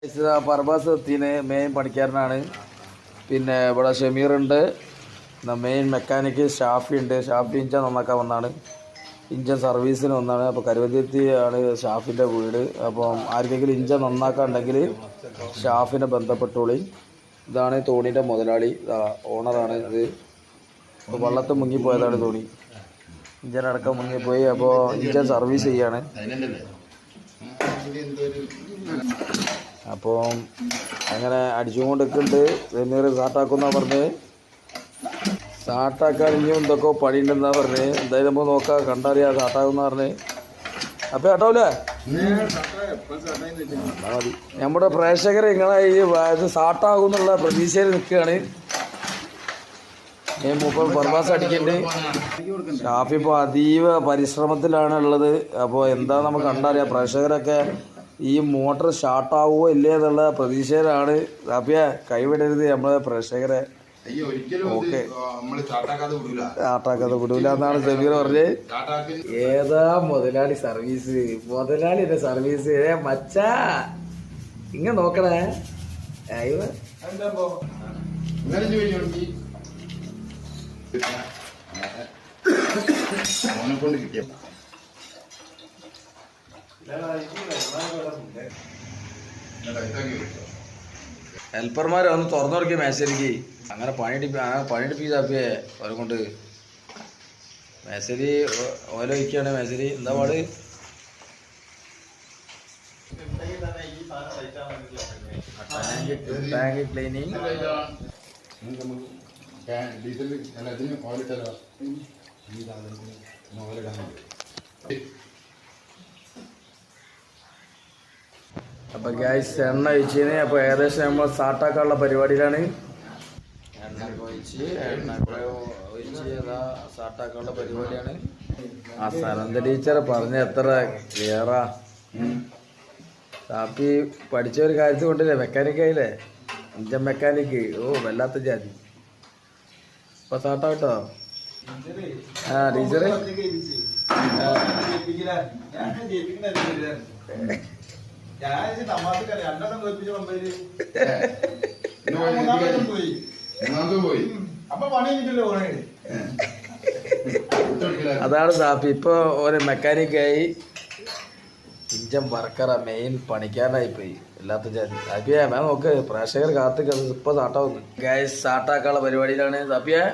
പർബാസ് എത്തിന് main പണിക്കാരനാണ്. പിന്നെ ഇവിടെ ഷമീറുണ്ട്, main mechanic Shafi ഉണ്ട്. ഷാഫി ഇഞ്ചൻ നന്നാക്കാൻ വന്നാണ്, ഇഞ്ചൻ സർവീസിന് വന്നാണ്. അപ്പോൾ കരുവതിർത്തി ആണ് ഷാഫിൻ്റെ വീട്. അപ്പം ആർക്കെങ്കിലും ഇഞ്ചൻ നന്നാക്കാനുണ്ടെങ്കിൽ ഷാഫിനെ ബന്ധപ്പെട്ടോളി. ഇതാണ് തോണിയുടെ മുതലാളി, ഓണറാണ് ഇത്. അപ്പോൾ വള്ളത്ത് മുങ്ങിപ്പോയതാണ് തോണി, ഇഞ്ചനടക്കം മുങ്ങിപ്പോയി. അപ്പോൾ ഇഞ്ചൻ സർവീസ് ചെയ്യാണ്. അപ്പോൾ അങ്ങനെ അടിച്ചുകൊണ്ടിരിക്കുന്നുണ്ട്. സെമീർ സ്റ്റാർട്ടാക്കുന്നാ പറഞ്ഞ്, സ്റ്റാർട്ടാക്കാൻ ഇനിയും എന്തൊക്കെ പണിയുണ്ടെന്നാ പറഞ്ഞ്. എന്തായാലും നമുക്ക് നോക്കാം, കണ്ടറിയാം സ്റ്റാർട്ടാകുന്ന പറഞ്ഞ്. അപ്പം ഏട്ടാവൂലേ മതി. നമ്മുടെ പ്രേക്ഷകർ ഇങ്ങനെ ഈ ഇത് സ്റ്റാർട്ടാകും എന്നുള്ള പ്രതീക്ഷയിൽ നിൽക്കുകയാണ്. മൂപ്പർ പർവാസ് അടിക്കുന്നുണ്ട്. ഷാഫി ഇപ്പോൾ അതീവ പരിശ്രമത്തിലാണ് ഉള്ളത്. അപ്പോൾ എന്താ നമുക്ക് കണ്ടറിയാം. പ്രേക്ഷകരൊക്കെ ഈ മോട്ടർ സ്റ്റാർട്ടാവുമോ ഇല്ലേ എന്നുള്ള പ്രതീക്ഷയിലാണ്. ഷാഫിയെ കൈവിടരുത് നമ്മളെ പ്രേക്ഷകരെ. ഓക്കെ, സ്റ്റാർട്ടാക്കാതെ വിടൂല എന്നാണ് സെമീർ പറഞ്ഞത്. ഏതാ മുതലാളി സർവീസ്, മുതലാളിന്റെ സർവീസ് മച്ചാ ഇങ്ങനെ നോക്കണേ. അയ്യോ കൊണ്ട് കിട്ടിയ ഹെൽപ്പർമാരെ ഒന്ന് തുറന്നു കൊടുക്കിയ മേശരിക്ക്. അങ്ങനെ പണിയെടുപ്പിച്ചാപ്പിയെ അവരെ കൊണ്ട്. മേശരി ഓല വയ്ക്കുകയാണ്. മേശരി എന്താ പാട്? Tank cleaning. ഡീസൽ എല്ലാത്തിനും ഓയിലിട്ടല്ലോ. അപ്പൊ ഗ്യാസ് എണ്ണ ഒഴിച്ചിന്. അപ്പൊ ഏകദേശം നമ്മൾ സ്റ്റാർട്ടാക്കാനുള്ള പരിപാടിയിലാണ്. എണ്ണ ഒഴിച്ച് സ്റ്റാർട്ടാക്കാനുള്ള പരിപാടിയാണ്. ആ സനന്ദ ടീച്ചർ പറഞ്ഞ എത്ര ക്ലിയറാ. കാപ്പി പഠിച്ച ഒരു കാര്യത്തിൽ കൊണ്ടില്ലേ, മെക്കാനിക്കായില്ലേ, ഇഞ്ചൻ മെക്കാനിക്ക്. ഓ വല്ലാത്ത ജാതി. ഇപ്പൊ സ്റ്റാർട്ടാവട്ടോ. ആ ടീച്ചറ് അതാണ് സാപ്പി. ഇപ്പൊ ഒരു മെക്കാനിക്കായി, ഇഞ്ചൻ വർക്കറ, മെയിൻ പണിക്കാരനായി പോയി. എല്ലാത്ത ജാതി. സാപ്പിയെ നോക്ക്, പ്രേക്ഷകർ കാത്ത് ഇപ്പൊ സ്റ്റാർട്ടാവുന്നു. ഗൈസ് സ്റ്റാർട്ടാക്കാനുള്ള പരിപാടിയിലാണ്. സാപ്പിയെ